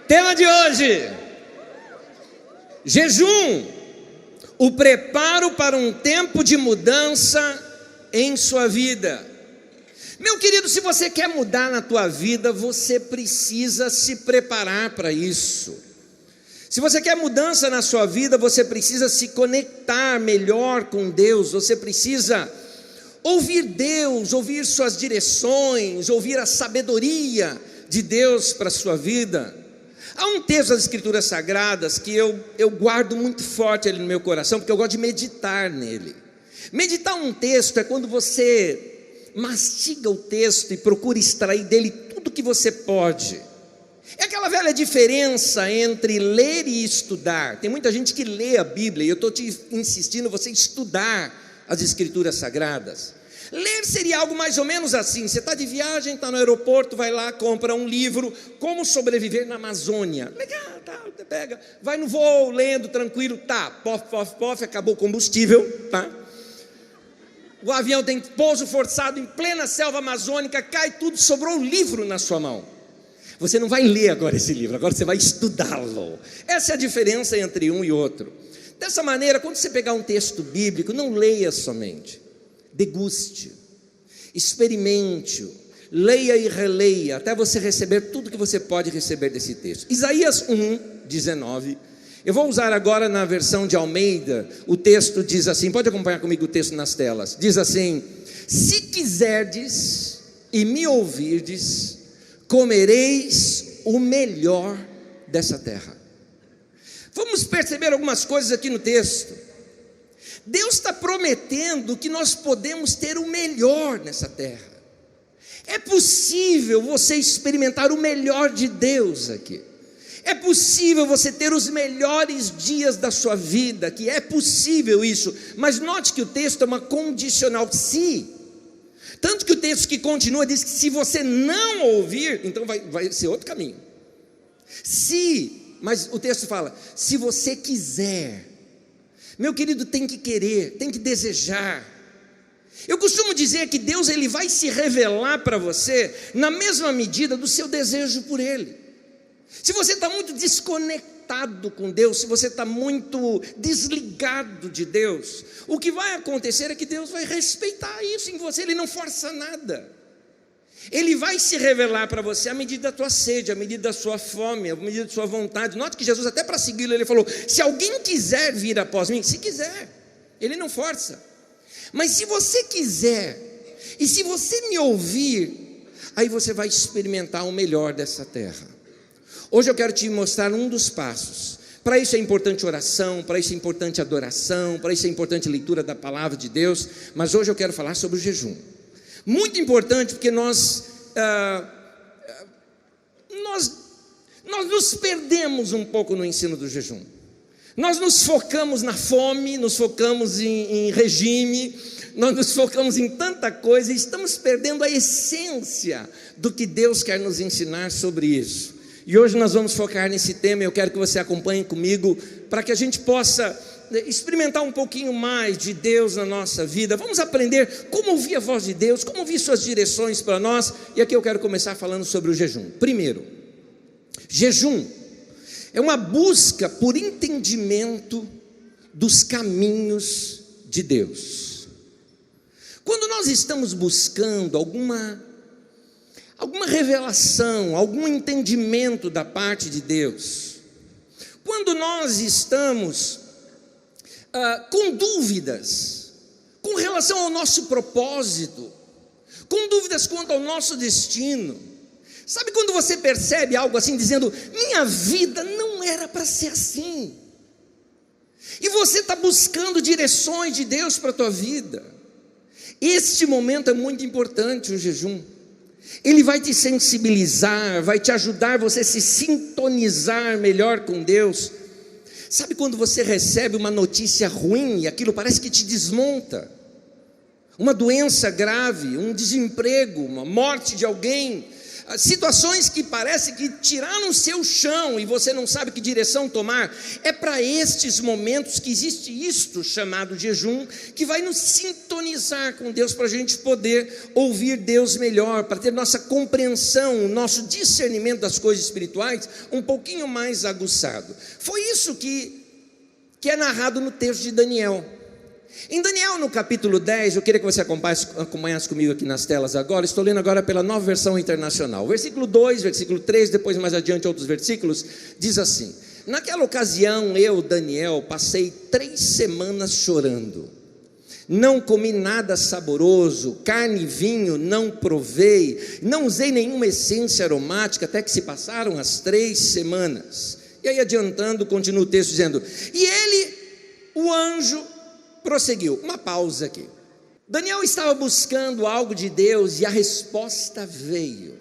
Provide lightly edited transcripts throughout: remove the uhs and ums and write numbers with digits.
Tema de hoje: jejum, o preparo para um tempo de mudança em sua vida. Meu querido, se você quer mudar na tua vida, você precisa se preparar para isso. Se você quer mudança na sua vida, você precisa se conectar melhor com Deus, você precisa ouvir Deus, ouvir suas direções, ouvir a sabedoria de Deus para a sua vida. Há um texto das Escrituras Sagradas que eu guardo muito forte ali no meu coração, porque eu gosto de meditar nele. Meditar um texto é quando você mastiga o texto e procura extrair dele tudo que você pode. É aquela velha diferença entre ler e estudar. Tem muita gente que lê a Bíblia, e eu estou te insistindo você estudar as Escrituras Sagradas. Ler seria algo mais ou menos assim: você está de viagem, está no aeroporto, vai lá, compra um livro, Como Sobreviver na Amazônia. Legal, tá, você pega, vai no voo, lendo, tranquilo, tá, pof, acabou o combustível, tá? O avião tem pouso forçado em plena selva amazônica, cai tudo, sobrou um livro na sua mão. Você não vai ler agora esse livro, agora você vai estudá-lo. Essa é a diferença entre um e outro. Dessa maneira, quando você pegar um texto bíblico, não leia somente, deguste, experimente-o, leia e releia, até você receber tudo que você pode receber desse texto. Isaías 1:19, eu vou usar agora na versão de Almeida. O texto diz assim, pode acompanhar comigo o texto nas telas, diz assim: se quiserdes e me ouvirdes, comereis o melhor dessa terra. Vamos perceber algumas coisas aqui no texto. Deus está prometendo que nós podemos ter o melhor nessa terra. É possível você experimentar o melhor de Deus aqui. É possível você ter os melhores dias da sua vida, que é possível isso. Mas note que o texto é uma condicional, se. Tanto que o texto que continua diz que se você não ouvir, então vai ser outro caminho. Mas o texto fala, se você quiser. Meu querido, tem que querer, tem que desejar. Eu costumo dizer que Deus ele vai se revelar para você na mesma medida do seu desejo por Ele. Se você está muito desconectado com Deus, se você está muito desligado de Deus, o que vai acontecer é que Deus vai respeitar isso em você. Ele não força nada. Ele vai se revelar para você à medida da tua sede, à medida da sua fome, à medida da sua vontade. Note que Jesus, até para segui-lo, ele falou: se alguém quiser vir após mim, se quiser, ele não força. Mas se você quiser, e se você me ouvir, aí você vai experimentar o melhor dessa terra. Hoje eu quero te mostrar um dos passos. Para isso é importante oração, para isso é importante adoração, para isso é importante leitura da palavra de Deus. Mas hoje eu quero falar sobre o jejum. Muito importante, porque nós nos perdemos um pouco no ensino do jejum. Nós nos focamos na fome, nos focamos em regime, nós nos focamos em tanta coisa e estamos perdendo a essência do que Deus quer nos ensinar sobre isso. E hoje nós vamos focar nesse tema. Eu quero que você acompanhe comigo para que a gente possa experimentar um pouquinho mais de Deus na nossa vida. Vamos aprender como ouvir a voz de Deus, como ouvir suas direções para nós. E aqui eu quero começar falando sobre o jejum. Primeiro, jejum é uma busca por entendimento dos caminhos de Deus. Quando nós estamos buscando alguma revelação, algum entendimento da parte de Deus, quando nós estamos com dúvidas com relação ao nosso propósito, com dúvidas quanto ao nosso destino, sabe quando você percebe algo assim, dizendo: minha vida não era para ser assim, e você está buscando direções de Deus para a tua vida? Este momento é muito importante, o jejum. Ele vai te sensibilizar, vai te ajudar você a se sintonizar melhor com Deus. Sabe quando você recebe uma notícia ruim e aquilo parece que te desmonta? Uma doença grave, um desemprego, uma morte de alguém, situações que parece que tiraram o seu chão e você não sabe que direção tomar. É para estes momentos que existe isto chamado jejum, que vai nos sintonizar com Deus, para a gente poder ouvir Deus melhor, para ter nossa compreensão, nosso discernimento das coisas espirituais um pouquinho mais aguçado. Foi isso que é narrado no texto de Daniel. Em Daniel, no capítulo 10, eu queria que você acompanhasse comigo aqui nas telas agora. Estou lendo agora pela Nova Versão Internacional. Versículo 2, versículo 3, depois mais adiante outros versículos, diz assim: naquela ocasião eu, Daniel, passei 3 semanas chorando. Não comi nada saboroso, carne e vinho não provei, não usei nenhuma essência aromática, até que se passaram as 3 semanas. E aí adiantando, continua o texto dizendo: e ele, o anjo, prosseguiu. Uma pausa aqui. Daniel estava buscando algo de Deus e a resposta veio.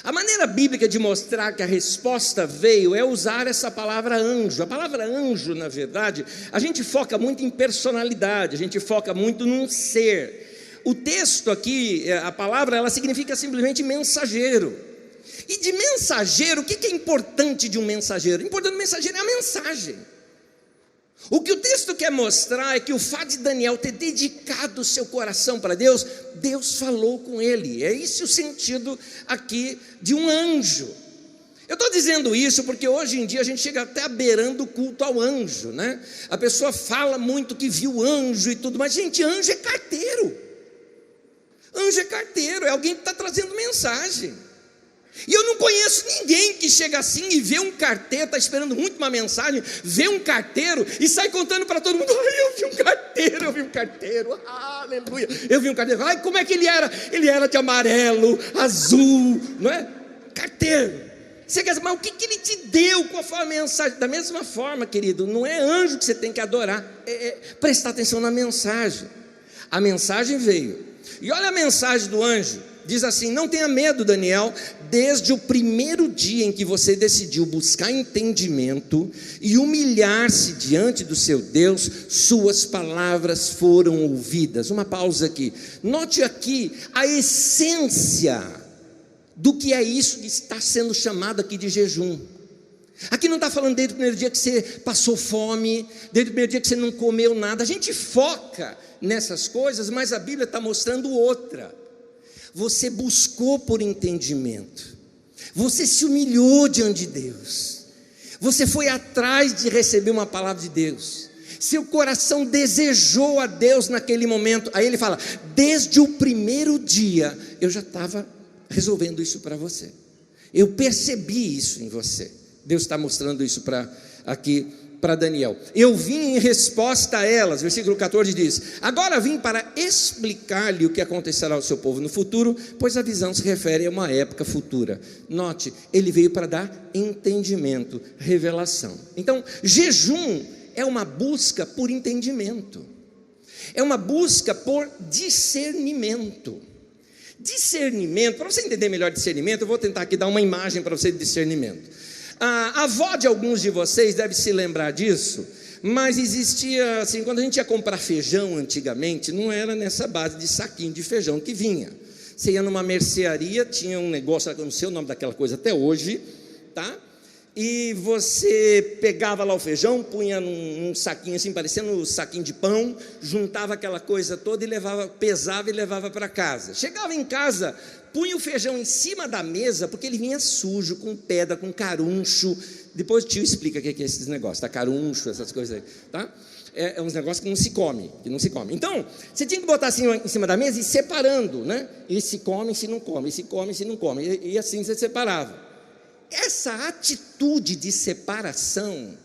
A maneira bíblica de mostrar que a resposta veio é usar essa palavra anjo. A palavra anjo, na verdade, a gente foca muito em personalidade, a gente foca muito num ser. O texto aqui, a palavra, ela significa simplesmente mensageiro. E de mensageiro, o que é importante de um mensageiro? O importante do mensageiro é a mensagem. O que o texto quer mostrar é que o fato de Daniel ter dedicado o seu coração para Deus, Deus falou com ele. É esse o sentido aqui de um anjo. Eu estou dizendo isso porque hoje em dia a gente chega até beirando o culto ao anjo, né? A pessoa fala muito que viu anjo e tudo, mas gente, anjo é carteiro. Anjo é carteiro, é alguém que está trazendo mensagem. E eu não conheço ninguém que chega assim e vê um carteiro, está esperando muito uma mensagem, vê um carteiro e sai contando para todo mundo: ai, eu vi um carteiro, aleluia, eu vi um carteiro, ai, como é que ele era? Ele era de amarelo, azul, não é? Carteiro. Você quer dizer, mas o que ele te deu? Qual foi a mensagem? Da mesma forma, querido, não é anjo que você tem que adorar, é prestar atenção na mensagem. A mensagem veio, e olha a mensagem do anjo. Diz assim: não tenha medo, Daniel, desde o primeiro dia em que você decidiu buscar entendimento e humilhar-se diante do seu Deus, suas palavras foram ouvidas. Uma pausa aqui, note aqui a essência do que é isso que está sendo chamado aqui de jejum. Aqui não está falando desde o primeiro dia que você passou fome, desde o primeiro dia que você não comeu nada. A gente foca nessas coisas, mas a Bíblia está mostrando outra. Você buscou por entendimento, você se humilhou diante de Deus, você foi atrás de receber uma palavra de Deus, seu coração desejou a Deus naquele momento. Aí ele fala: desde o primeiro dia eu já estava resolvendo isso para você, eu percebi isso em você. Deus está mostrando isso aqui para Daniel. Eu vim em resposta a elas, versículo 14 diz: agora vim para explicar-lhe o que acontecerá ao seu povo no futuro, pois a visão se refere a uma época futura. Note, ele veio para dar entendimento, revelação. Então, jejum é uma busca por entendimento, é uma busca por discernimento. Discernimento, para você entender melhor discernimento, eu vou tentar aqui dar uma imagem para você de discernimento. A avó de alguns de vocês deve se lembrar disso, mas existia assim, quando a gente ia comprar feijão antigamente, não era nessa base de saquinho de feijão que vinha. Você ia numa mercearia, tinha um negócio, eu não sei o nome daquela coisa até hoje, tá? E você pegava lá o feijão, punha num saquinho assim, parecendo um saquinho de pão, juntava aquela coisa toda e pesava e levava para casa. Chegava em casa, punha o feijão em cima da mesa, porque ele vinha sujo, com pedra, com caruncho. Depois o tio explica o que é esses negócios, tá? Caruncho, essas coisas aí, tá? É uns negócios que não se come, Então, você tinha que botar assim em cima da mesa e ir separando, né? E se come, se não come, se come, se não come. E assim você separava. Essa atitude de separação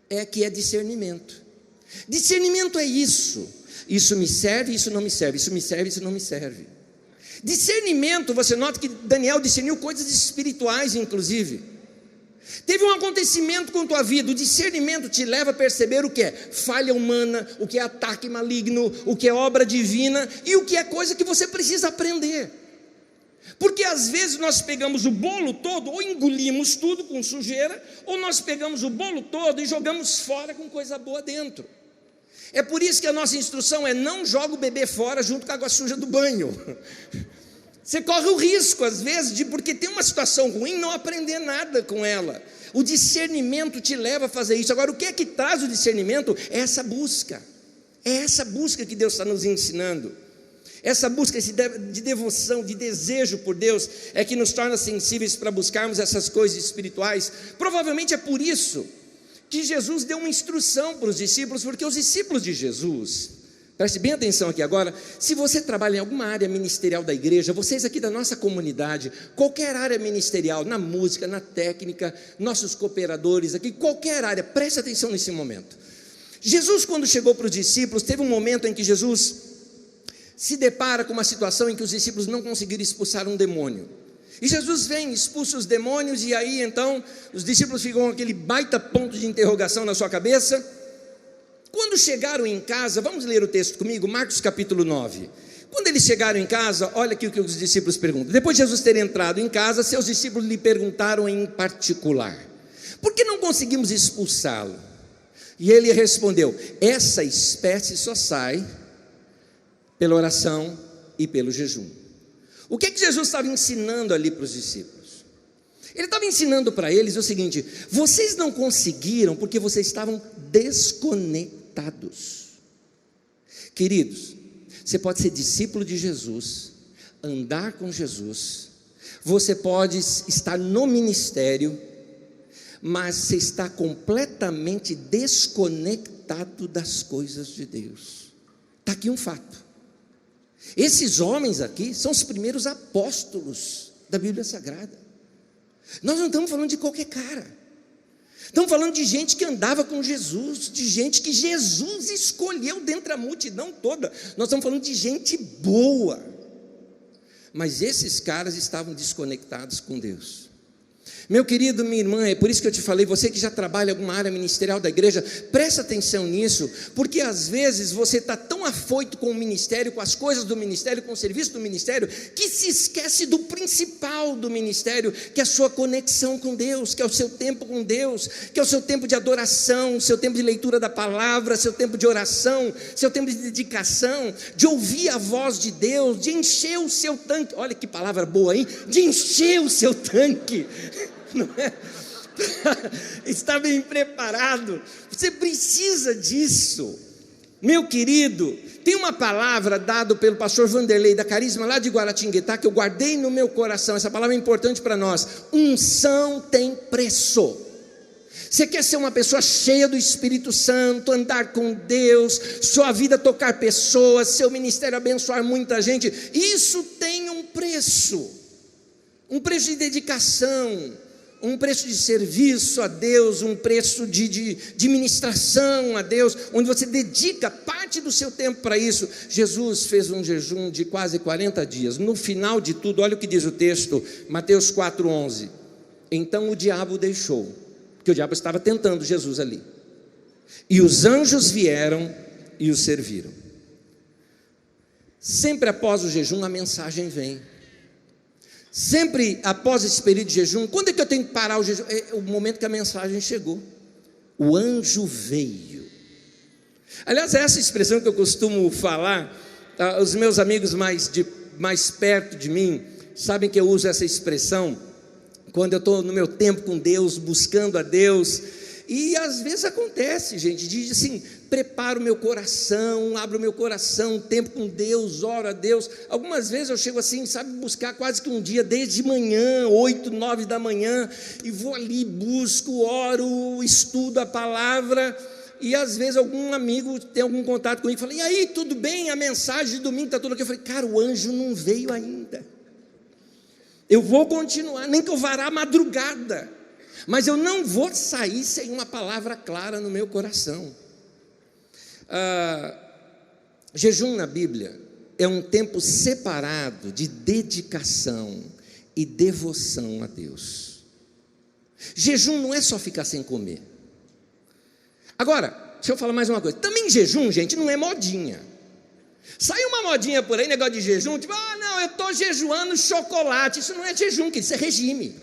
é que é discernimento. Discernimento é isso. Isso me serve, isso não me serve. Isso me serve, isso não me serve. Discernimento, você nota que Daniel discerniu coisas espirituais, inclusive. Teve um acontecimento com tua vida. O discernimento te leva a perceber o que é falha humana, o que é ataque maligno, o que é obra divina e o que é coisa que você precisa aprender. Porque às vezes nós pegamos o bolo todo, ou engolimos tudo com sujeira, ou nós pegamos o bolo todo e jogamos fora com coisa boa dentro. É por isso que a nossa instrução é: não joga o bebê fora junto com a água suja do banho. Você corre o risco, às vezes, de, porque tem uma situação ruim, não aprender nada com ela. O discernimento te leva a fazer isso. Agora, o que é que traz o discernimento? É essa busca. É essa busca que Deus está nos ensinando. Essa busca de devoção, de desejo por Deus, é que nos torna sensíveis para buscarmos essas coisas espirituais. Provavelmente é por isso que Jesus deu uma instrução para os discípulos, porque os discípulos de Jesus, preste bem atenção aqui agora, se você trabalha em alguma área ministerial da igreja, vocês aqui da nossa comunidade, qualquer área ministerial, na música, na técnica, nossos cooperadores aqui, qualquer área, preste atenção nesse momento. Jesus, quando chegou para os discípulos, teve um momento em que Jesus se depara com uma situação em que os discípulos não conseguiram expulsar um demônio, e Jesus vem, expulsa os demônios, e aí então os discípulos ficam com aquele baita ponto de interrogação na sua cabeça. Quando chegaram em casa, vamos ler o texto comigo, Marcos capítulo 9. Quando eles chegaram em casa, olha aqui o que os discípulos perguntam. Depois de Jesus ter entrado em casa, seus discípulos lhe perguntaram em particular: por que não conseguimos expulsá-lo? E ele respondeu: essa espécie só sai pela oração e pelo jejum. O que é que Jesus estava ensinando ali para os discípulos? Ele estava ensinando para eles o seguinte: vocês não conseguiram porque vocês estavam desconectados. Queridos, você pode ser discípulo de Jesus, andar com Jesus, você pode estar no ministério, mas você está completamente desconectado das coisas de Deus. Está aqui um fato. Esses homens aqui são os primeiros apóstolos da Bíblia Sagrada. Nós não estamos falando de qualquer cara, estamos falando de gente que andava com Jesus, de gente que Jesus escolheu dentre a multidão toda. Nós estamos falando de gente boa, mas esses caras estavam desconectados com Deus. Meu querido, minha irmã, é por isso que eu te falei, você que já trabalha em alguma área ministerial da igreja, presta atenção nisso, porque às vezes você está tão afoito com o ministério, com as coisas do ministério, com o serviço do ministério, que se esquece do principal do ministério, que é a sua conexão com Deus, que é o seu tempo com Deus, que é o seu tempo de adoração, seu tempo de leitura da palavra, seu tempo de oração, seu tempo de dedicação, de ouvir a voz de Deus, de encher o seu tanque. Olha que palavra boa, hein? De encher o seu tanque. Não é? Está bem preparado. Você precisa disso, meu querido. Tem uma palavra dada pelo pastor Vanderlei da Carisma lá de Guaratinguetá, que eu guardei no meu coração. Essa palavra é importante para nós. Unção tem preço. Você quer ser uma pessoa cheia do Espírito Santo, andar com Deus, sua vida tocar pessoas, seu ministério abençoar muita gente, isso tem um preço de dedicação, um preço de serviço a Deus, um preço de ministração a Deus, onde você dedica parte do seu tempo para isso. Jesus fez um jejum de quase 40 dias, no final de tudo, olha o que diz o texto, Mateus 4,11, então o diabo deixou, porque o diabo estava tentando Jesus ali, e os anjos vieram e o serviram. Sempre após o jejum a mensagem vem. Sempre após esse período de jejum, quando é que eu tenho que parar o jejum? É o momento que a mensagem chegou, o anjo veio. Aliás, essa expressão que eu costumo falar, os meus amigos mais perto de mim sabem que eu uso essa expressão quando eu estou no meu tempo com Deus, buscando a Deus. E às vezes acontece, gente, diz assim: preparo o meu coração, abro o meu coração, tempo com Deus, oro a Deus. Algumas vezes eu chego assim, sabe, buscar quase que um dia, desde manhã, 8, 9 da manhã, e vou ali, busco, oro, estudo a palavra, e às vezes algum amigo tem algum contato comigo, fala: e aí, tudo bem? A mensagem de domingo está toda aqui. Eu falei: cara, o anjo não veio ainda, eu vou continuar, nem que eu vá à madrugada, mas eu não vou sair sem uma palavra clara no meu coração. Jejum na Bíblia é um tempo separado de dedicação e devoção a Deus. Jejum não é só ficar sem comer. Agora, deixa eu falar mais uma coisa, também jejum, gente, não é modinha. Sai uma modinha por aí, negócio de jejum, tipo: não, eu estou jejuando chocolate. Isso não é jejum, isso é regime,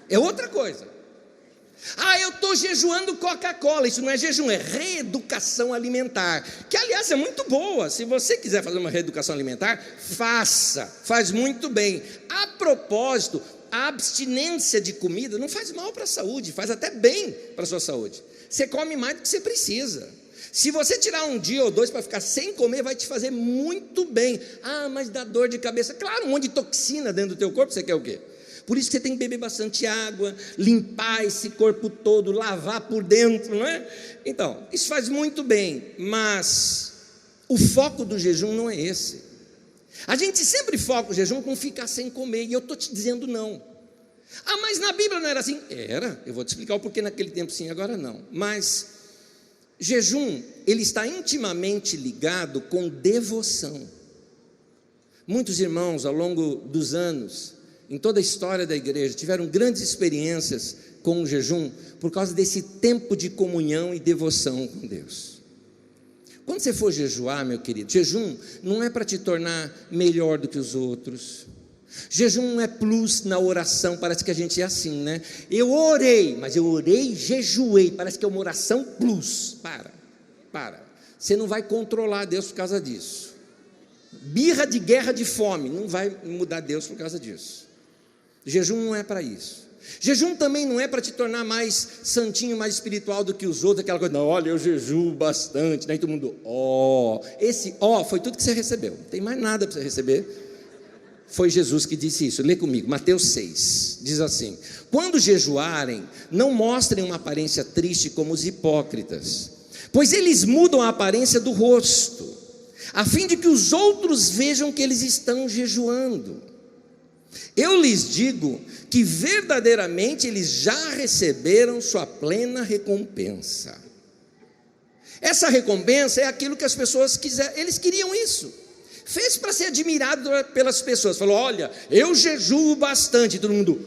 é outra coisa. Eu estou jejuando Coca-Cola. Isso não é jejum, é reeducação alimentar, que aliás é muito boa. Se você quiser fazer uma reeducação alimentar, faz muito bem. A propósito, a abstinência de comida não faz mal para a saúde, faz até bem para a sua saúde. Você come mais do que você precisa. Se você tirar um dia ou dois para ficar sem comer, vai te fazer muito bem. Mas dá dor de cabeça. Claro, um monte de toxina dentro do teu corpo, você quer o quê? Por isso que você tem que beber bastante água, limpar esse corpo todo, lavar por dentro, não é? Então, isso faz muito bem, mas o foco do jejum não é esse. A gente sempre foca o jejum com ficar sem comer, e eu estou te dizendo não. Mas na Bíblia não era assim? Era, eu vou te explicar o porquê naquele tempo sim, agora não. Mas jejum, ele está intimamente ligado com devoção. Muitos irmãos ao longo dos anos, em toda a história da igreja, tiveram grandes experiências com o jejum por causa desse tempo de comunhão e devoção com Deus. Quando você for jejuar, meu querido, jejum não é para te tornar melhor do que os outros. Jejum não é plus na oração. Parece que a gente é assim, né? Eu orei, mas eu orei e jejuei. Parece que é uma oração plus. Para. Você não vai controlar Deus por causa disso. Birra de guerra de fome não vai mudar Deus por causa disso. Jejum não é para isso. Jejum também não é para te tornar mais santinho, mais espiritual do que os outros. Aquela coisa, não, olha, eu jejuo bastante, né? E todo mundo, esse foi tudo que você recebeu. Não tem mais nada para você receber. Foi Jesus que disse isso. Lê comigo, Mateus 6, diz assim: quando jejuarem, não mostrem uma aparência triste como os hipócritas, pois eles mudam a aparência do rosto, a fim de que os outros vejam que eles estão jejuando. Eu lhes digo que verdadeiramente eles já receberam sua plena recompensa. Essa recompensa é aquilo que as pessoas quiseram, eles queriam isso. Fez para ser admirado pelas pessoas. Falou, olha, eu jejuo bastante. E todo mundo,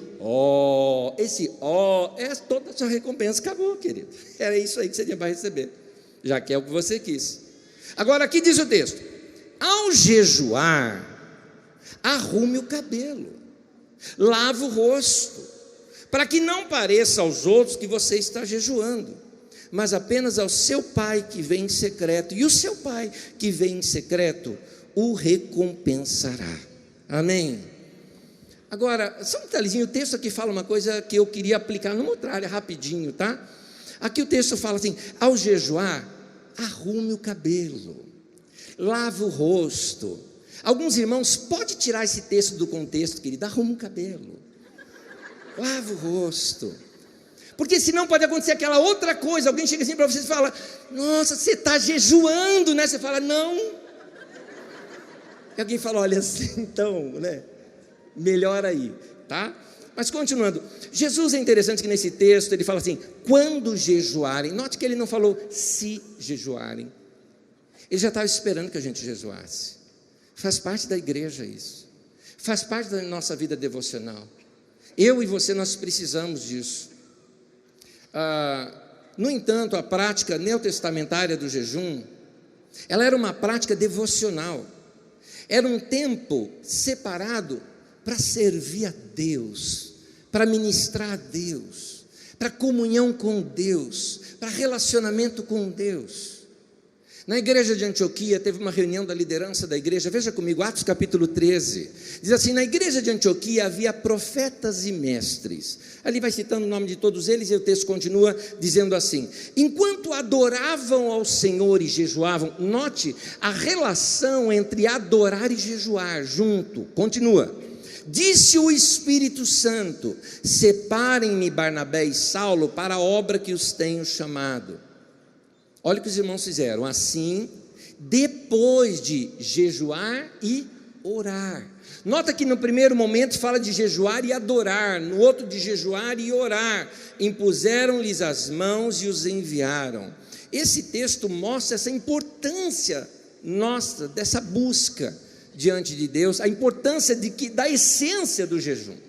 é toda a sua recompensa. Acabou, querido. Era isso aí que você tinha para receber, já que é o que você quis. Agora aqui diz o texto: ao jejuar, arrume o cabelo, lave o rosto, para que não pareça aos outros que você está jejuando, mas apenas ao seu pai que vem em secreto, e o seu pai que vem em secreto o recompensará. Amém? Agora, só um detalhezinho, o texto aqui fala uma coisa que eu queria aplicar numa outra área rapidinho, tá? Aqui o texto fala assim: ao jejuar, arrume o cabelo, lave o rosto. Alguns irmãos, pode tirar esse texto do contexto, querido, arrume o cabelo, lave o rosto, porque senão pode acontecer aquela outra coisa. Alguém chega assim para você e fala, nossa, você está jejuando, né? Você fala, não. E alguém fala, olha, então, né? Melhor aí, tá? Mas continuando, Jesus é interessante que nesse texto ele fala assim, quando jejuarem. Note que ele não falou se jejuarem. Ele já estava esperando que a gente jejuasse. Faz parte da igreja isso. Faz parte da nossa vida devocional. Eu e você, nós precisamos disso. No entanto, a prática neotestamentária do jejum, ela era uma prática devocional. Era um tempo separado para servir a Deus, para ministrar a Deus, para comunhão com Deus, para relacionamento com Deus. Na igreja de Antioquia teve uma reunião da liderança da igreja. Veja comigo, Atos capítulo 13, diz assim: na igreja de Antioquia havia profetas e mestres. Ali vai citando o nome de todos eles, e o texto continua dizendo assim: enquanto adoravam ao Senhor e jejuavam. Note a relação entre adorar e jejuar junto, continua: disse o Espírito Santo, separem-me Barnabé e Saulo para a obra que os tenho chamado. Olha o que os irmãos fizeram. Assim, depois de jejuar e orar. Nota que no primeiro momento fala de jejuar e adorar, no outro de jejuar e orar. Impuseram-lhes as mãos e os enviaram. Esse texto mostra essa importância nossa, dessa busca diante de Deus, a importância da essência do jejum.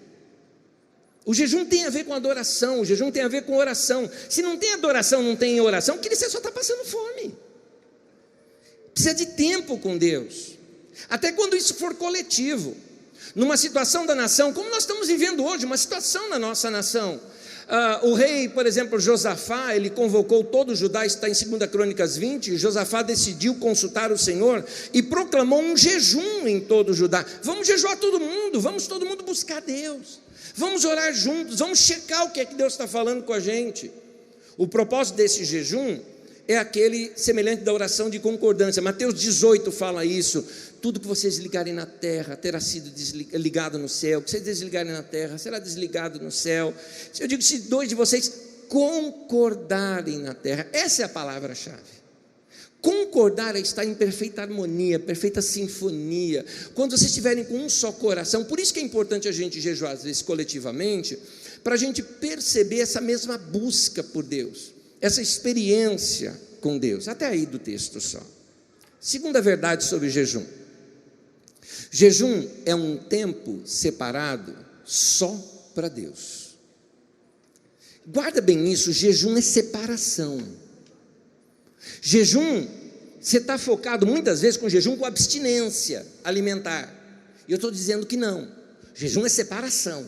O jejum tem a ver com adoração, o jejum tem a ver com oração. Se não tem adoração, não tem oração, porque você só está passando fome. Precisa de tempo com Deus. Até quando isso for coletivo. Numa situação da nação, como nós estamos vivendo hoje, uma situação na nossa nação. O rei, por exemplo, Josafá, ele convocou todo Judá, está em 2 Crônicas 20, Josafá decidiu consultar o Senhor e proclamou um jejum em todo Judá. Vamos jejuar todo mundo, vamos todo mundo buscar Deus, vamos orar juntos, vamos checar o que é que Deus está falando com a gente. O propósito desse jejum é aquele semelhante da oração de concordância. Mateus 18 fala isso: tudo que vocês ligarem na terra terá sido ligado no céu, o que vocês desligarem na terra será desligado no céu. Eu digo, se dois de vocês concordarem na terra, essa é a palavra-chave. Concordar é estar em perfeita harmonia, perfeita sinfonia, quando vocês estiverem com um só coração. Por isso que é importante a gente jejuar às vezes coletivamente, para a gente perceber essa mesma busca por Deus, essa experiência com Deus. Até aí do texto só. Segunda verdade sobre jejum: jejum é um tempo separado só para Deus. Guarda bem isso, jejum é separação. Jejum, você está focado muitas vezes com jejum com abstinência alimentar, e eu estou dizendo que não, jejum é separação.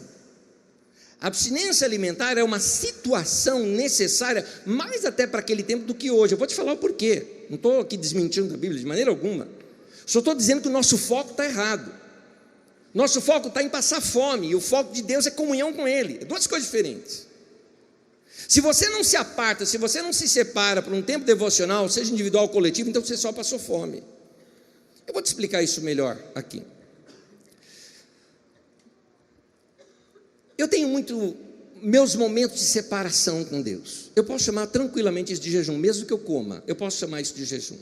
Abstinência alimentar é uma situação necessária, mais até para aquele tempo do que hoje. Eu vou te falar o porquê. Não estou aqui desmentindo a Bíblia de maneira alguma. Só estou dizendo que o nosso foco está errado. Nosso foco está em passar fome, e o foco de Deus é comunhão com Ele. É duas coisas diferentes. Se você não se aparta, se você não se separa para um tempo devocional, seja individual ou coletivo, então você só passou fome. Eu vou te explicar isso melhor aqui. Eu tenho meus momentos de separação com Deus. Eu posso chamar tranquilamente isso de jejum, mesmo que eu coma, eu posso chamar isso de jejum.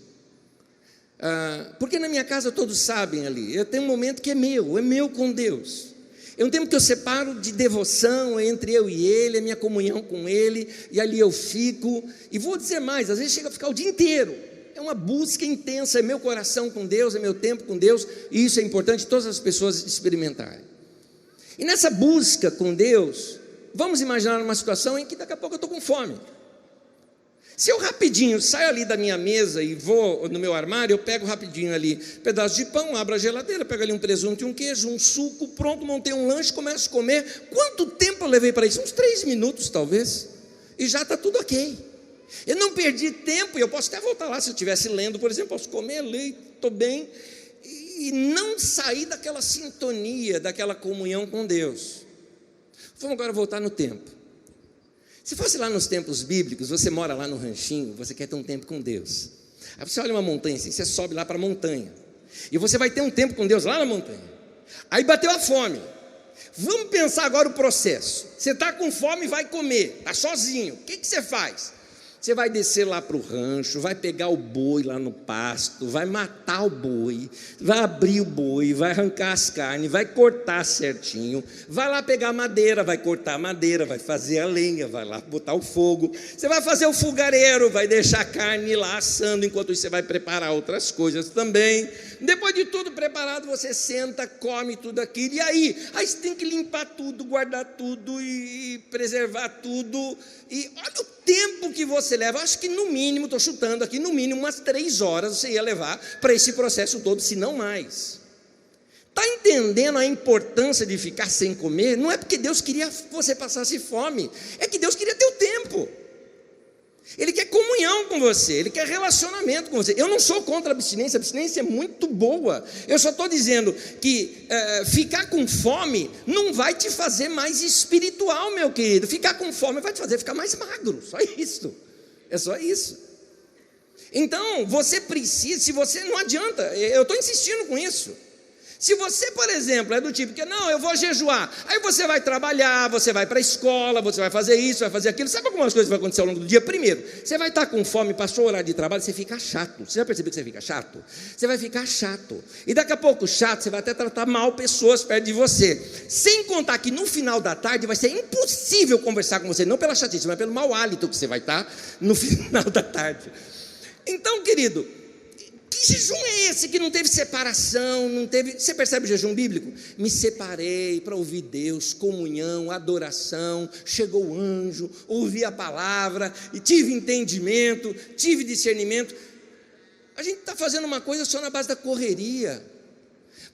Porque na minha casa todos sabem ali, eu tenho um momento que é meu com Deus. É um tempo que eu separo de devoção entre eu e Ele, a minha comunhão com Ele, e ali eu fico, e vou dizer mais, às vezes chega a ficar o dia inteiro. É uma busca intensa, é meu coração com Deus, é meu tempo com Deus, e isso é importante todas as pessoas experimentarem. E nessa busca com Deus, vamos imaginar uma situação em que daqui a pouco eu estou com fome. Se eu rapidinho saio ali da minha mesa e vou no meu armário, eu pego rapidinho ali um pedaço de pão, abro a geladeira, pego ali um presunto e um queijo, um suco, pronto, montei um lanche, começo a comer. Quanto tempo eu levei para isso? Uns 3 minutos talvez, e já está tudo ok. Eu não perdi tempo, e eu posso até voltar lá se eu estivesse lendo, por exemplo, posso comer, ler, estou bem, e não sair daquela sintonia, daquela comunhão com Deus. Vamos agora voltar no tempo. Se fosse lá nos tempos bíblicos, você mora lá no ranchinho, você quer ter um tempo com Deus. Aí você olha uma montanha assim, você sobe lá para a montanha, e você vai ter um tempo com Deus lá na montanha. Aí bateu a fome. Vamos pensar agora o processo. Você está com fome e vai comer, está sozinho. O que você faz? Você vai descer lá para o rancho, vai pegar o boi lá no pasto, vai matar o boi, vai abrir o boi, vai arrancar as carnes, vai cortar certinho, vai lá pegar madeira, vai cortar a madeira, vai fazer a lenha, vai lá botar o fogo, você vai fazer o fogareiro, vai deixar a carne lá assando, enquanto isso você vai preparar outras coisas também. Depois de tudo preparado, você senta, come tudo aquilo, e aí você tem que limpar tudo, guardar tudo e preservar tudo, e olha o tempo que você leva. Acho que no mínimo, estou chutando aqui, no mínimo umas 3 horas você ia levar para esse processo todo, se não mais. Está entendendo a importância de ficar sem comer? Não é porque Deus queria que você passasse fome, é que Deus queria ter o tempo. Ele quer comunhão com você, Ele quer relacionamento com você. Eu não sou contra a abstinência é muito boa. Eu só estou dizendo que ficar com fome não vai te fazer mais espiritual, meu querido. Ficar com fome vai te fazer ficar mais magro, só isso. É só isso. Então, você precisa, se você, não adianta, eu estou insistindo com isso. Se você, por exemplo, é do tipo que, não, eu vou jejuar, aí você vai trabalhar, você vai para a escola, você vai fazer isso, vai fazer aquilo, sabe algumas coisas que vão acontecer ao longo do dia? Primeiro, você vai estar com fome, passou o horário de trabalho, você fica chato. Você já percebeu que você fica chato? Você vai ficar chato, e daqui a pouco chato, você vai até tratar mal pessoas perto de você, sem contar que no final da tarde vai ser impossível conversar com você, não pela chatice, mas pelo mau hálito que você vai estar no final da tarde. Então, querido, que jejum é esse que não teve separação, não teve... Você percebe o jejum bíblico? Me separei para ouvir Deus, comunhão, adoração, chegou o anjo, ouvi a palavra, e tive entendimento, tive discernimento. A gente está fazendo uma coisa só na base da correria.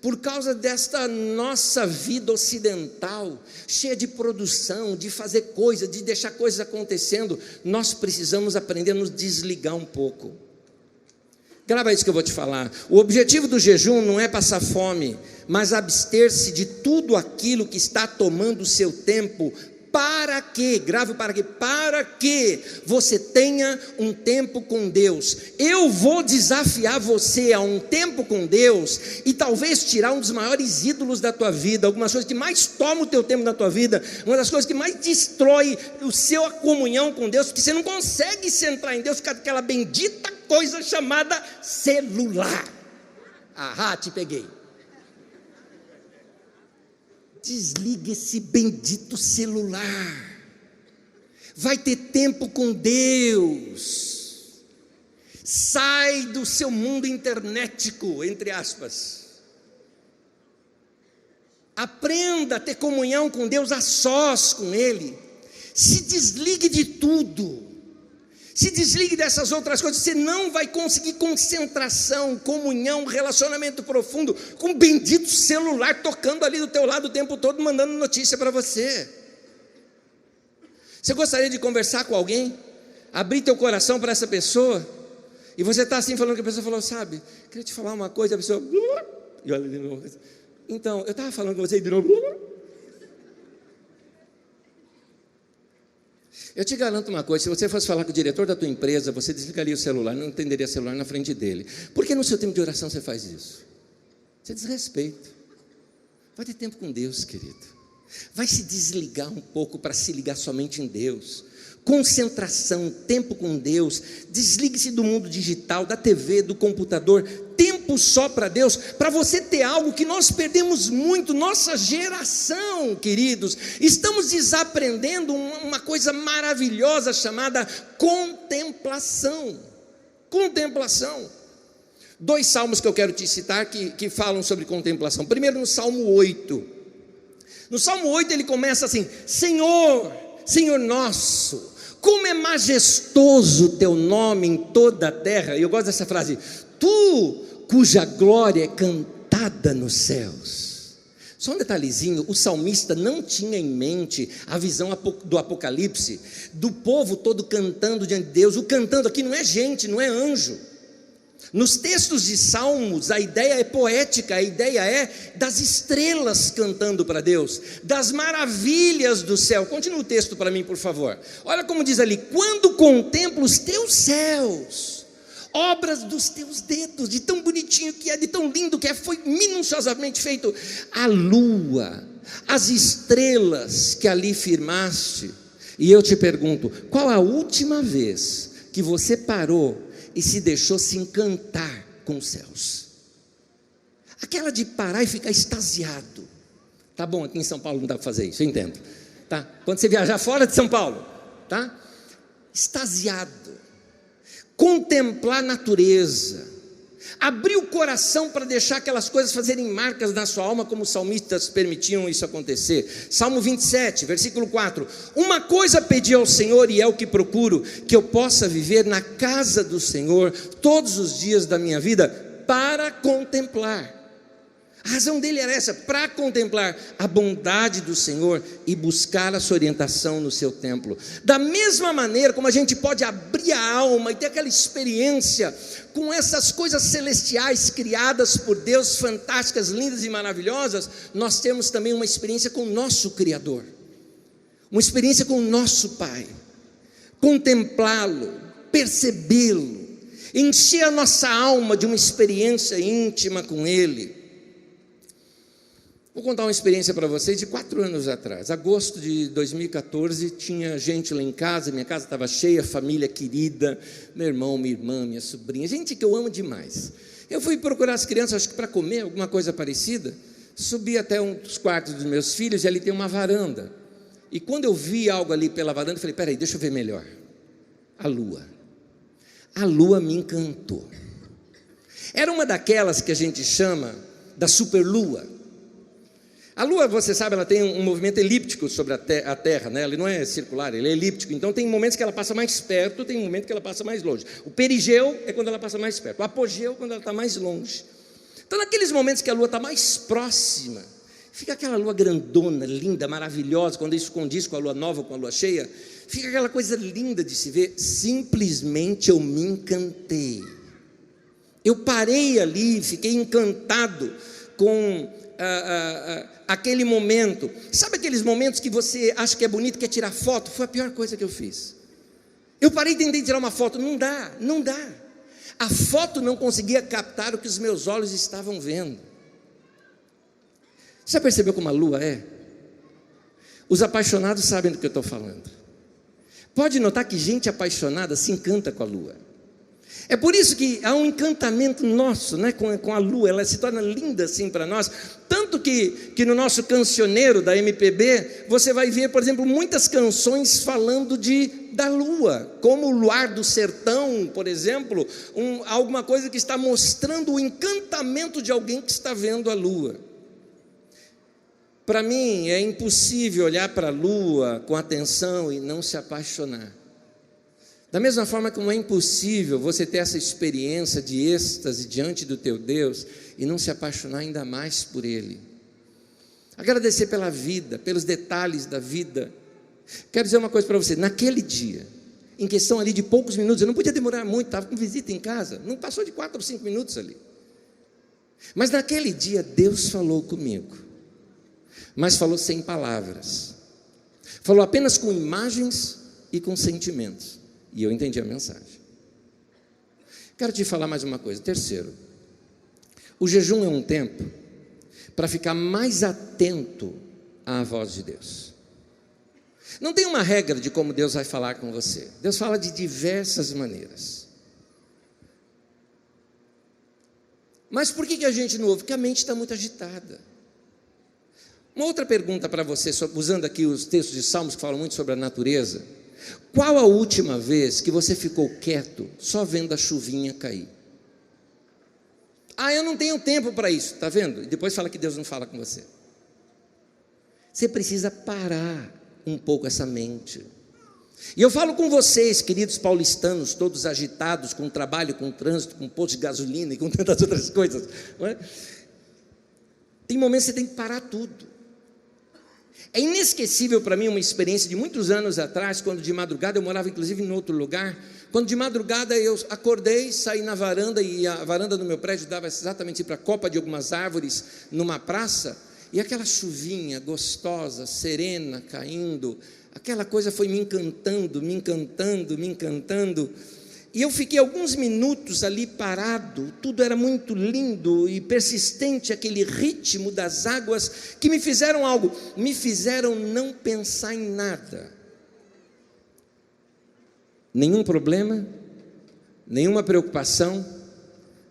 Por causa desta nossa vida ocidental, cheia de produção, de fazer coisas, de deixar coisas acontecendo, nós precisamos aprender a nos desligar um pouco. Grava isso que eu vou te falar. O objetivo do jejum não é passar fome, mas abster-se de tudo aquilo que está tomando o seu tempo. Para quê? Grave para quê? Para que você tenha um tempo com Deus. Eu vou desafiar você a um tempo com Deus e talvez tirar um dos maiores ídolos da tua vida, algumas coisas que mais tomam o teu tempo na tua vida, uma das coisas que mais destrói a sua comunhão com Deus, porque você não consegue centrar em Deus por causa daquela bendita coisa chamada celular. Ahá, te peguei. Desliga esse bendito celular. Vai ter tempo com Deus. Sai do seu mundo internetico, entre aspas. Aprenda a ter comunhão com Deus a sós com Ele. Se desligue de tudo. Se desligue dessas outras coisas. Você não vai conseguir concentração, comunhão, relacionamento profundo com o bendito celular tocando ali do teu lado o tempo todo, mandando notícia para você. Você gostaria de conversar com alguém? Abrir teu coração para essa pessoa? E você está assim falando que a pessoa falou, sabe, queria te falar uma coisa, a pessoa, e olha de novo. Então, eu estava falando com você e de novo. Eu te garanto uma coisa, se você fosse falar com o diretor da tua empresa, você desligaria o celular, não entenderia o celular na frente dele. Por que no seu tempo de oração você faz isso? Você desrespeita. Vai ter tempo com Deus, querido. Vai se desligar um pouco para se ligar somente em Deus. Concentração, tempo com Deus. Desligue-se do mundo digital, da TV, do computador. Tempo só para Deus, para você ter algo que nós perdemos muito, nossa geração, queridos. Estamos desaprendendo uma coisa maravilhosa chamada contemplação. Contemplação. 2 salmos que eu quero te citar que falam sobre contemplação. Primeiro no Salmo 8. No Salmo 8 ele começa assim: Senhor, Senhor nosso, como é majestoso o teu nome em toda a terra. E eu gosto dessa frase: tu cuja glória é cantada nos céus. Só um detalhezinho, o salmista não tinha em mente a visão do Apocalipse, do povo todo cantando diante de Deus. O cantando aqui não é gente, não é anjo. Nos textos de Salmos, a ideia é poética, a ideia é das estrelas cantando para Deus, das maravilhas do céu. Continua o texto para mim, por favor. Olha como diz ali: quando contemplo os teus céus, obras dos teus dedos, de tão bonitinho que é, de tão lindo que é, foi minuciosamente feito. A lua, as estrelas que ali firmaste. E eu te pergunto, qual a última vez que você parou e se deixou se encantar com os céus? Aquela de parar e ficar extasiado. Tá bom, aqui em São Paulo não dá para fazer isso, eu entendo, tá? Quando você viajar fora de São Paulo, tá? Extasiado. Contemplar a natureza, abrir o coração para deixar aquelas coisas fazerem marcas na sua alma, como os salmistas permitiam isso acontecer. Salmo 27, versículo 4: uma coisa pedi ao Senhor e é o que procuro, que eu possa viver na casa do Senhor todos os dias da minha vida, para contemplar. A razão dele era essa: para contemplar a bondade do Senhor e buscar a sua orientação no seu templo. Da mesma maneira como a gente pode abrir a alma e ter aquela experiência com essas coisas celestiais criadas por Deus, fantásticas, lindas e maravilhosas, nós temos também uma experiência com o nosso Criador, uma experiência com o nosso Pai. Contemplá-lo, percebê-lo, encher a nossa alma de uma experiência íntima com Ele. Vou contar uma experiência para vocês de 4 anos atrás. Agosto de 2014, tinha gente lá em casa, minha casa estava cheia, família querida, meu irmão, minha irmã, minha sobrinha, gente que eu amo demais. Eu fui procurar as crianças, acho que para comer, alguma coisa parecida. Subi até um dos quartos dos meus filhos e ali tem uma varanda. E quando eu vi algo ali pela varanda, eu falei, peraí, deixa eu ver melhor. A lua. A lua me encantou. Era uma daquelas que a gente chama da superlua. A lua, você sabe, ela tem um movimento elíptico sobre a Terra, né? Ele não é circular, ele é elíptico. Então tem momentos que ela passa mais perto, tem momentos que ela passa mais longe. O perigeu é quando ela passa mais perto, o apogeu é quando ela está mais longe. Então, naqueles momentos que a lua está mais próxima, fica aquela lua grandona, linda, maravilhosa, quando isso condiz com a lua nova, com a lua cheia, fica aquela coisa linda de se ver. Simplesmente eu me encantei. Eu parei ali, fiquei encantado com aquele momento. Sabe aqueles momentos que você acha que é bonito, quer tirar foto? Foi a pior coisa que eu fiz. Eu parei de tentar tirar uma foto, não dá. A foto não conseguia captar o que os meus olhos estavam vendo. Você já percebeu como a lua é? Os apaixonados sabem do que eu estou falando. Pode notar que gente apaixonada se encanta com a lua. É por isso que há um encantamento nosso, né, com a lua. Ela se torna linda assim para nós. Tanto que no nosso cancioneiro da MPB, você vai ver, por exemplo, muitas canções falando da lua, como o Luar do Sertão, por exemplo, alguma coisa que está mostrando o encantamento de alguém que está vendo a lua. Para mim é impossível olhar para a lua com atenção e não se apaixonar. Da mesma forma como é impossível você ter essa experiência de êxtase diante do teu Deus e não se apaixonar ainda mais por Ele. Agradecer pela vida, pelos detalhes da vida. Quero dizer uma coisa para você, naquele dia, em questão ali de poucos minutos, eu não podia demorar muito, estava com visita em casa, não passou de 4 ou 5 minutos ali. Mas naquele dia Deus falou comigo, mas falou sem palavras, falou apenas com imagens e com sentimentos. E eu entendi a mensagem. Quero te falar mais uma coisa. Terceiro, o jejum é um tempo para ficar mais atento à voz de Deus. Não tem uma regra de como Deus vai falar com você. Deus fala de diversas maneiras. Mas por que a gente não ouve? Porque a mente está muito agitada. Uma outra pergunta para você, usando aqui os textos de Salmos que falam muito sobre a natureza. Qual a última vez que você ficou quieto só vendo a chuvinha cair? Eu não tenho tempo para isso, está vendo? E depois fala que Deus não fala com você. Você precisa parar um pouco essa mente. E eu falo com vocês, queridos paulistanos, todos agitados com trabalho, com trânsito, com posto de gasolina e com tantas outras coisas, não é? Tem momentos que você tem que parar tudo. É inesquecível para mim uma experiência de muitos anos atrás, quando de madrugada, eu morava inclusive em outro lugar, quando de madrugada eu acordei, saí na varanda, e a varanda do meu prédio dava exatamente para a copa de algumas árvores, numa praça, e aquela chuvinha gostosa, serena, caindo, aquela coisa foi me encantando, e eu fiquei alguns minutos ali parado, tudo era muito lindo e persistente, aquele ritmo das águas, que me fizeram algo, me fizeram não pensar em nada, nenhum problema, nenhuma preocupação,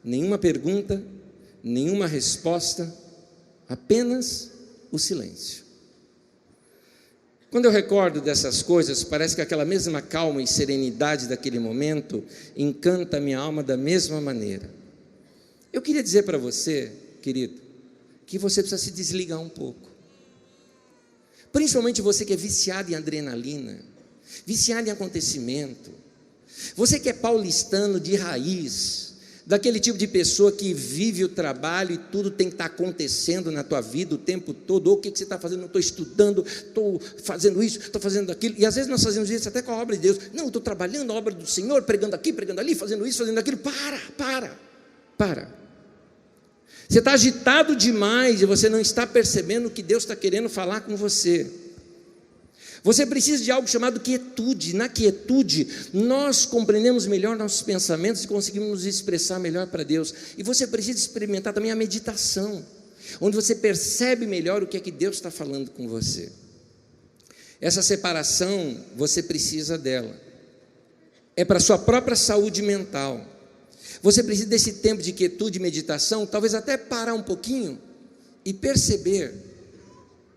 nenhuma pergunta, nenhuma resposta, apenas o silêncio. Quando eu recordo dessas coisas, parece que aquela mesma calma e serenidade daquele momento encanta a minha alma da mesma maneira. Eu queria dizer para você, querido, que você precisa se desligar um pouco. Principalmente você que é viciado em adrenalina, viciado em acontecimento, você que é paulistano de raiz, daquele tipo de pessoa que vive o trabalho e tudo tem que estar acontecendo na tua vida o tempo todo. Ou o que você está fazendo? Não estou estudando, estou fazendo isso, estou fazendo aquilo. E às vezes nós fazemos isso até com a obra de Deus. Não, estou trabalhando a obra do Senhor, pregando aqui, pregando ali, fazendo isso, fazendo aquilo. Para. Você está agitado demais e você não está percebendo o que Deus está querendo falar com você. Você precisa de algo chamado quietude. Na quietude, nós compreendemos melhor nossos pensamentos e conseguimos nos expressar melhor para Deus. E você precisa experimentar também a meditação, onde você percebe melhor o que é que Deus está falando com você. Essa separação, você precisa dela. É para a sua própria saúde mental. Você precisa desse tempo de quietude e meditação, talvez até parar um pouquinho e perceber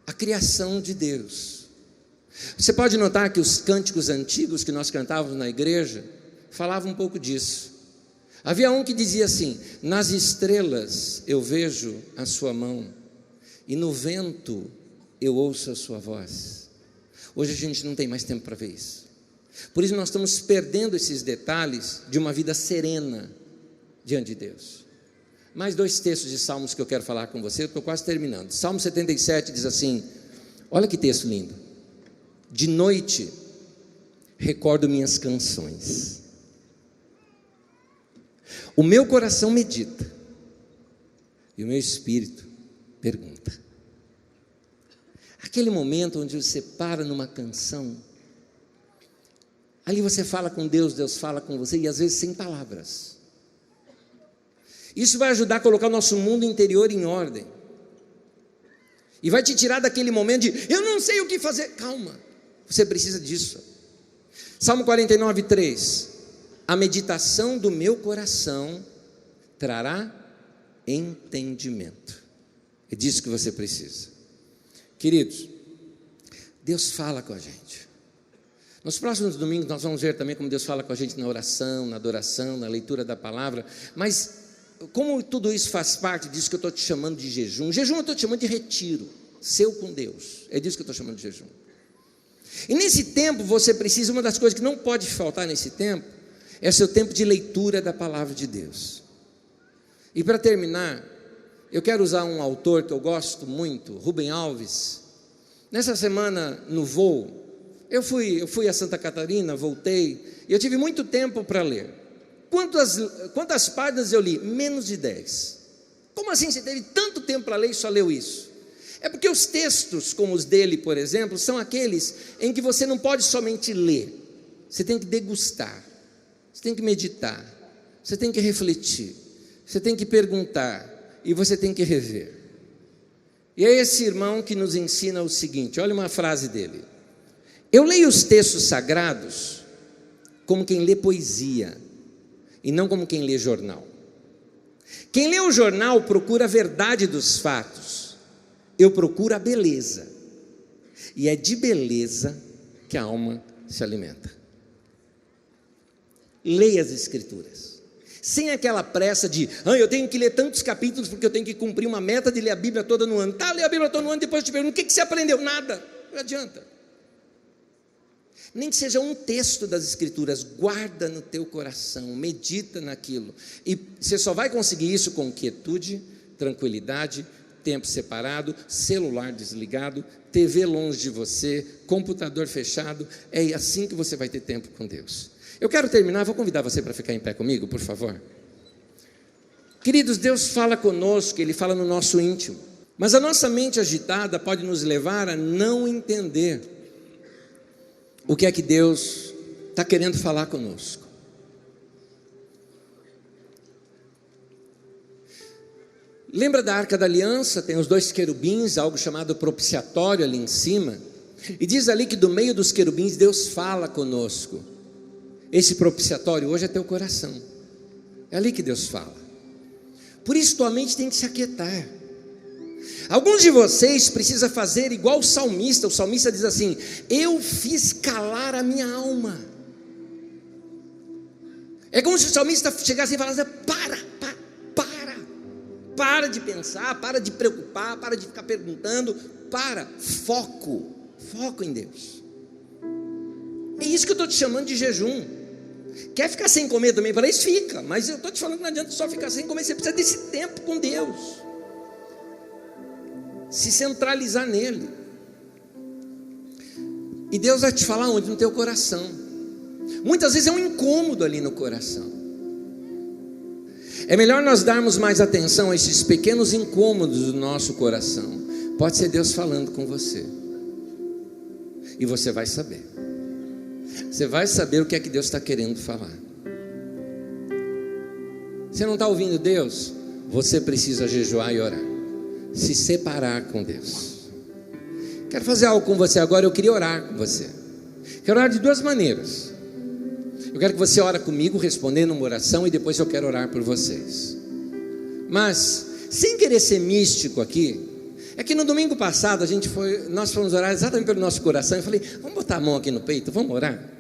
a criação de Deus. Você pode notar que os cânticos antigos que nós cantávamos na igreja falavam um pouco disso. Havia um que dizia assim: nas estrelas eu vejo a sua mão, e no vento eu ouço a sua voz. Hoje a gente não tem mais tempo para ver isso. Por isso nós estamos perdendo esses detalhes de uma vida serena diante de Deus. Mais 2 textos de Salmos que eu quero falar com você, eu estou quase terminando. Salmo 77 diz assim, olha que texto lindo: de noite recordo minhas canções, o meu coração medita e o meu espírito pergunta. Aquele momento onde você para numa canção, ali você fala com Deus, Deus fala com você, e às vezes sem palavras. Isso vai ajudar a colocar o nosso mundo interior em ordem, e vai te tirar daquele momento de, eu não sei o que fazer. Calma, você precisa disso. Salmo 49, 3, a meditação do meu coração trará entendimento. É disso que você precisa. Queridos, Deus fala com a gente. Nos próximos domingos nós vamos ver também como Deus fala com a gente na oração, na adoração, na leitura da palavra. Mas como tudo isso faz parte disso que eu estou te chamando de jejum. Jejum eu estou te chamando de retiro seu com Deus. É disso que eu estou chamando de jejum. E nesse tempo você precisa, uma das coisas que não pode faltar nesse tempo, é o seu tempo de leitura da palavra de Deus. E para terminar, eu quero usar um autor que eu gosto muito, Rubem Alves. Nessa semana no voo, eu fui a Santa Catarina, voltei, e eu tive muito tempo para ler. Quantas páginas eu li? Menos de 10. Como assim você teve tanto tempo para ler e só leu isso? É porque os textos, como os dele, por exemplo, são aqueles em que você não pode somente ler, você tem que degustar, você tem que meditar, você tem que refletir, você tem que perguntar, e você tem que rever. E é esse irmão que nos ensina o seguinte, olha uma frase dele: eu leio os textos sagrados como quem lê poesia, e não como quem lê jornal. Quem lê o jornal procura a verdade dos fatos, eu procuro a beleza, e é de beleza que a alma se alimenta. Leia as Escrituras, sem aquela pressa de, eu tenho que ler tantos capítulos porque eu tenho que cumprir uma meta de ler a Bíblia toda no ano. Tá, lê a Bíblia toda no ano, depois eu te pergunto, o que você aprendeu? Nada, não adianta. Nem que seja um texto das Escrituras, guarda no teu coração, medita naquilo, e você só vai conseguir isso com quietude, tranquilidade, tempo separado, celular desligado, TV longe de você, computador fechado. É assim que você vai ter tempo com Deus. Eu quero terminar, vou convidar você para ficar em pé comigo, por favor. Queridos, Deus fala conosco, Ele fala no nosso íntimo, mas a nossa mente agitada pode nos levar a não entender o que é que Deus está querendo falar conosco. Lembra da Arca da Aliança? Tem os 2 querubins, algo chamado propiciatório ali em cima, e diz ali que do meio dos querubins Deus fala conosco. Esse propiciatório hoje é teu coração, é ali que Deus fala. Por isso tua mente tem que se aquietar. Alguns de vocês precisam fazer igual o salmista diz assim, eu fiz calar a minha alma. É como se o salmista chegasse e falasse, para de pensar, para de preocupar, para de ficar perguntando, foco em Deus. É isso que eu estou te chamando de jejum. Quer ficar sem comer também? Para isso fica, mas eu estou te falando que não adianta só ficar sem comer, você precisa desse tempo com Deus, se centralizar nele, e Deus vai te falar onde? No teu coração. Muitas vezes é um incômodo ali no coração. É melhor nós darmos mais atenção a esses pequenos incômodos do nosso coração. Pode ser Deus falando com você, e você vai saber. Você vai saber o que é que Deus está querendo falar. Você não está ouvindo Deus? Você precisa jejuar e orar, se separar com Deus. Quero fazer algo com você agora. Eu queria orar com você. Quero orar de 2 maneiras. Eu quero que você ore comigo, respondendo uma oração, e depois eu quero orar por vocês. Mas, sem querer ser místico aqui, é que no domingo passado nós fomos orar exatamente pelo nosso coração. Eu falei, vamos botar a mão aqui no peito, vamos orar?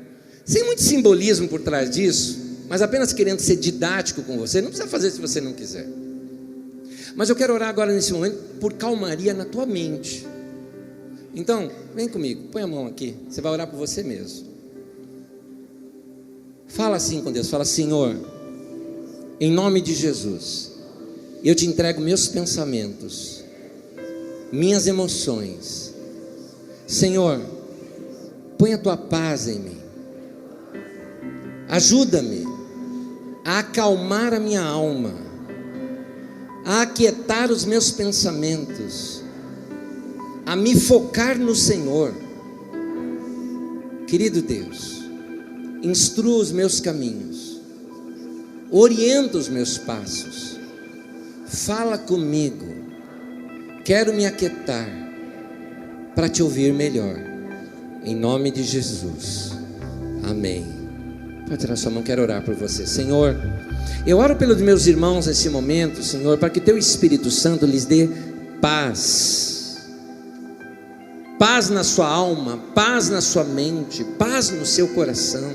Sem muito simbolismo por trás disso, mas apenas querendo ser didático com você. Não precisa fazer se você não quiser. Mas eu quero orar agora nesse momento por calmaria na tua mente. Então, vem comigo, põe a mão aqui. Você vai orar por você mesmo. Fala assim com Deus, fala, Senhor, em nome de Jesus, Eu te entrego meus pensamentos, minhas emoções. Senhor, põe a tua paz em mim. Ajuda-me a acalmar a minha alma, a aquietar os meus pensamentos, a me focar no Senhor. Querido Deus, instrua os meus caminhos, orienta os meus passos, fala comigo. Quero me aquietar para te ouvir melhor, em nome de Jesus, amém. Pode tirar sua mão, quero orar por você. Senhor, eu oro pelos meus irmãos nesse momento, Senhor, para que teu Espírito Santo lhes dê paz, paz na sua alma, paz na sua mente, paz no seu coração.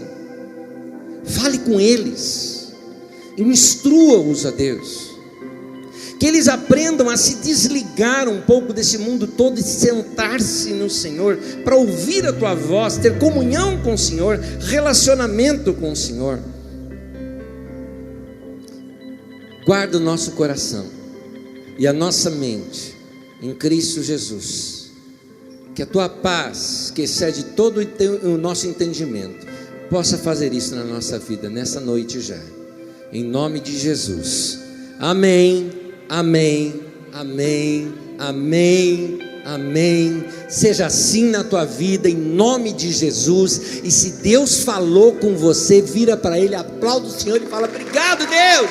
Fale com eles, instrua-os a Deus, que eles aprendam a se desligar um pouco desse mundo todo e sentar-se no Senhor, para ouvir a tua voz, ter comunhão com o Senhor, relacionamento com o Senhor. Guarda o nosso coração e a nossa mente em Cristo Jesus, que a tua paz, que excede todo o nosso entendimento, possa fazer isso na nossa vida, nessa noite já, em nome de Jesus, amém. Amém, amém, amém, amém. Seja assim na tua vida, em nome de Jesus. E se Deus falou com você, vira para Ele, aplauda o Senhor e fala: obrigado, Deus.